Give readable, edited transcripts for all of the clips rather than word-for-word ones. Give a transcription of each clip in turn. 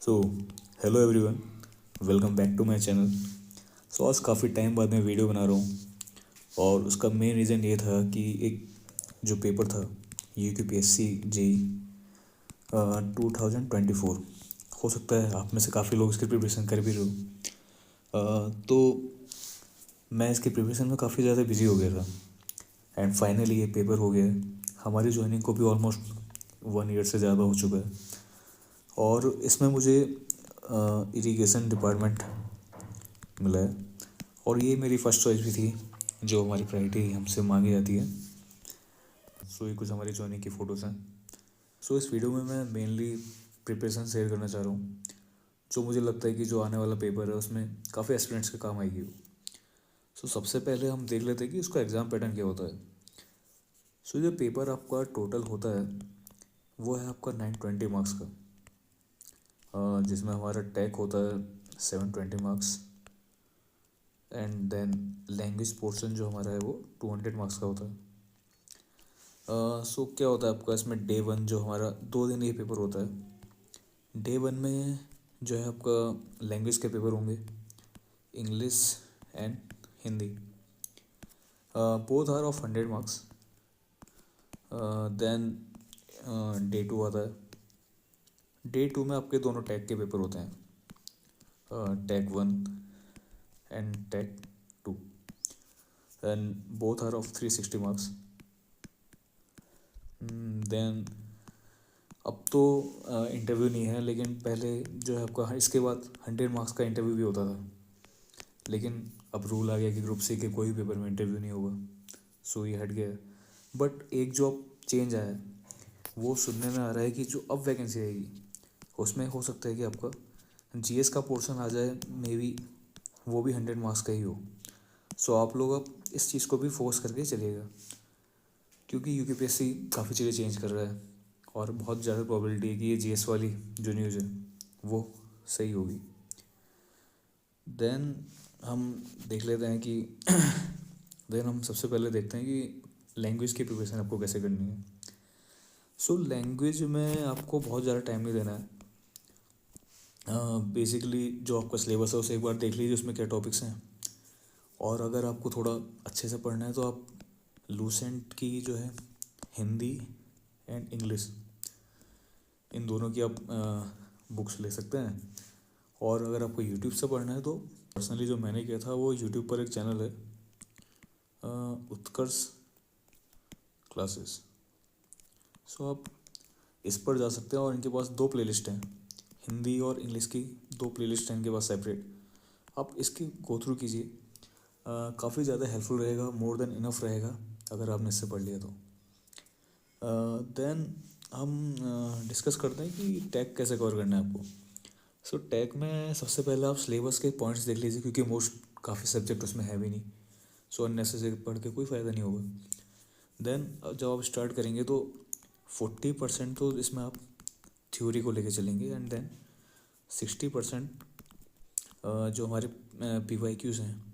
So hello everyone, welcome back to my channel. आज काफ़ी time बाद मैं वीडियो बना रहा हूँ और उसका मेन रीज़न ये था कि एक जो पेपर था UPSC जेई 2024, हो सकता है आप में से काफ़ी लोग इसकी प्रिपरेशन कर भी रहे हो। तो मैं इसकी प्रिपरेशन में काफ़ी ज़्यादा बिजी हो गया था एंड फाइनली ये पेपर हो गया है। हमारी ज्वाइनिंग को भी ऑलमोस्ट 1 ईयर से ज़्यादा हो चुका है और इसमें मुझे इरिगेशन डिपार्टमेंट मिला है और ये मेरी फ़र्स्ट चॉइस भी थी, जो हमारी प्रायोरिटी हमसे मांगी जाती है। ये कुछ हमारी ज्वाइनिंग की फ़ोटोज़ हैं। इस वीडियो में मैं मेनली प्रिपरेशन शेयर करना चाह रहा हूँ, जो मुझे लगता है कि जो आने वाला पेपर है उसमें काफ़ी एस्पिरेंट्स के काम आएगी। सबसे पहले हम देख लेते हैं कि उसका एग्ज़ाम पैटर्न क्या होता है। जो पेपर आपका टोटल होता है वो है आपका 920 मार्क्स का, जिसमें हमारा टैग होता है 720 marks and then language portion जो हमारा है वो 200 मार्क्स का होता है। क्या होता है आपका इसमें डे 1, जो हमारा 2 दिन ये पेपर होता है। डे 1 में जो है आपका लैंग्वेज के पेपर होंगे, English and Hindi. Both are of 100 marks. Then day 2 आता है। डे 2 में आपके दोनों टैग के पेपर होते हैं, tag 1 and tag 2 and both are of 360 marks. Then अब तो इंटरव्यू नहीं है, लेकिन पहले जो है आपका इसके बाद 100 मार्क्स का इंटरव्यू भी होता था, लेकिन अब रूल आ गया कि ग्रुप सी के कोई पेपर में इंटरव्यू नहीं होगा, ये हट गया। बट एक जो अब चेंज आया है वो सुनने में आ रहा है कि जो अब वैकेंसी आएगी उसमें हो सकता है कि आपका जीएस का पोर्शन आ जाए, मे बी वो भी 100 मार्क्स का ही हो। आप लोग अब इस चीज़ को भी फोर्स करके चलिएगा, क्योंकि यूपीएससी काफ़ी चीज़ें चेंज कर रहा है और बहुत ज़्यादा प्रोबेबिलिटी है कि ये जीएस वाली जो न्यूज़ है वो सही होगी। देन हम देख लेते हैं कि देन हम सबसे पहले देखते हैं कि लैंग्वेज की प्रिपरेशन आपको कैसे करनी है। लैंग्वेज में आपको बहुत ज़्यादा टाइम नहीं देना है। बेसिकली जो आपका सिलेबस है उसे एक बार देख लीजिए, उसमें क्या टॉपिक्स हैं। और अगर आपको थोड़ा अच्छे से पढ़ना है तो आप लूसेंट की जो है हिंदी एंड इंग्लिश, इन दोनों की आप बुक्स ले सकते हैं। और अगर आपको यूट्यूब से पढ़ना है तो पर्सनली जो मैंने किया था वो यूट्यूब पर एक चैनल है, उत्कर्ष क्लासेस। आप इस पर जा सकते हैं और इनके पास 2 प्लेलिस्ट हैं, हिंदी और इंग्लिश की 2 प्लेलिस्ट हैं इनके पास सेपरेट। आप इसकी गो थ्रू कीजिए, काफ़ी ज़्यादा हेल्पफुल रहेगा, मोर देन इनफ रहेगा अगर आपने इससे पढ़ लिया तो। देन हम डिस्कस करते हैं कि टैग कैसे कवर करना है आपको। टैग में सबसे पहले आप सिलेबस के पॉइंट्स देख लीजिए, क्योंकि मोस्ट काफ़ी सब्जेक्ट उसमें है भी नहीं, अननेसेसरी पढ़ के कोई फ़ायदा नहीं होगा। देन जब आप स्टार्ट करेंगे तो 40% तो इसमें आप थ्योरी को लेके चलेंगे एंड देन 60% जो हमारे PYQs हैं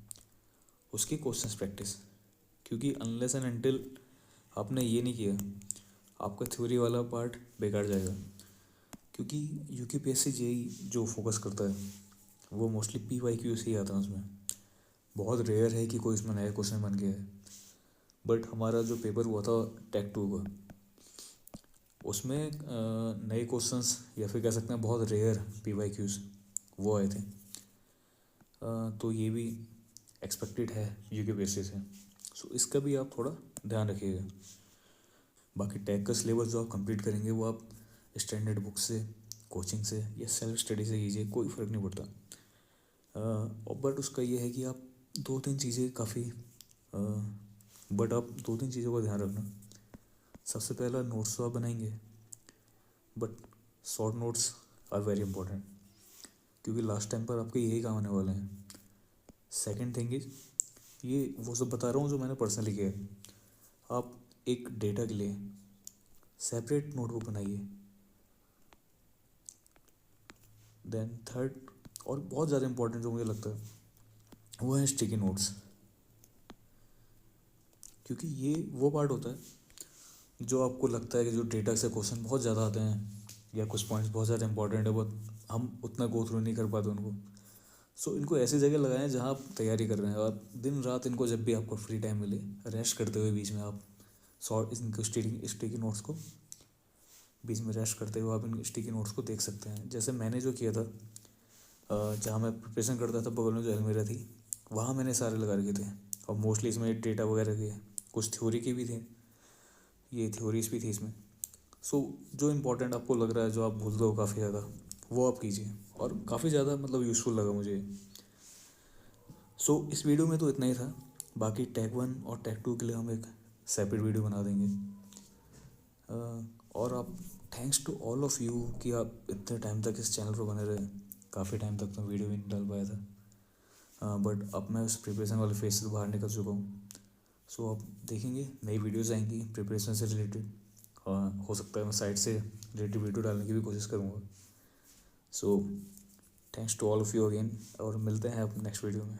उसकी क्वेश्चंस प्रैक्टिस, क्योंकि अनलेस एंड अनटिल आपने ये नहीं किया आपका थ्योरी वाला पार्ट बेकार जाएगा। क्योंकि UPSC जेई जो फोकस करता है वो मोस्टली PYQ से ही आता है, उसमें बहुत रेयर है कि कोई इसमें नया क्वेश्चन बन गया है। बट हमारा जो पेपर हुआ था टैग 2 का, उसमें नए क्वेश्चंस या फिर कह सकते हैं बहुत रेयर PYQs वो आए थे। तो ये भी एक्सपेक्टेड है UPSC से, इसका भी आप थोड़ा ध्यान रखिएगा। बाकी टैग का सिलेबस जो आप कंप्लीट करेंगे वो आप स्टैंडर्ड बुक से, कोचिंग से या सेल्फ स्टडी से कीजिए, कोई फ़र्क नहीं पड़ता। बट उसका ये है कि आप 2-3 चीज़ें काफ़ी बट आप 2-3 चीज़ों का ध्यान रखना। सबसे पहला, नोट्स तो आप बनाएंगे but short notes are very important, क्योंकि लास्ट टाइम पर आपके यही काम आने वाले हैं। सेकंड थिंग इज, ये वो सब बता रहा हूँ जो मैंने पर्सनली किया है। आप एक डेटा के लिए सेपरेट नोटबुक बनाइए। देन थर्ड और बहुत ज़्यादा इंपॉर्टेंट जो मुझे लगता है वो है स्टिकी नोट्स, क्योंकि ये वो पार्ट होता है जो आपको लगता है कि जो डेटा से क्वेश्चन बहुत ज़्यादा आते हैं या कुछ पॉइंट्स बहुत ज़्यादा इंपॉर्टेंट है, बहुत हम उतना गो थ्रू नहीं कर पाते उनको। सो इनको ऐसी जगह लगाएं जहाँ आप तैयारी कर रहे हैं, और दिन रात इनको जब भी आपको फ्री टाइम मिले रेस्ट करते हुए बीच में आप शॉर्ट इनको स्टिकी नोट्स को बीच में रेस्ट करते हुए आप इन स्टिकी नोट्स को देख सकते हैं। जैसे मैंने जो किया था, जहाँ मैं प्रिपरेशन करता था बगल में जो अलमीरा थी वहाँ मैंने सारे लगा रखे थे, और मोस्टली इसमें डेटा वगैरह के कुछ थ्योरी के भी थे, ये थ्योरीज भी थी इसमें। सो जो इम्पोर्टेंट आपको लग रहा है, जो आप भूलते हो काफ़ी ज़्यादा, वो आप कीजिए, और काफ़ी ज़्यादा मतलब यूज़फुल लगा मुझे। सो इस वीडियो में तो इतना ही था। बाकी टैग 1 और टैग 2 के लिए हम एक सेपरेट वीडियो बना देंगे। और आप thanks to all of you कि आप इतने टाइम तक इस चैनल पर बने रहे। काफ़ी टाइम तक मैं वीडियो भी नहीं डाल पाया था, बट अब मैं उस प्रिपरेशन वाले फेज से बाहर निकल चुका हूँ। सो आप देखेंगे नई वीडियोज़ आएंगी प्रिपरेशन से रिलेटेड। हो सकता है मैं साइड से रिलेटेड वीडियो डालने की भी कोशिश करूँगा। So thanks to all of you again, और मिलते हैं अब नेक्स्ट वीडियो में।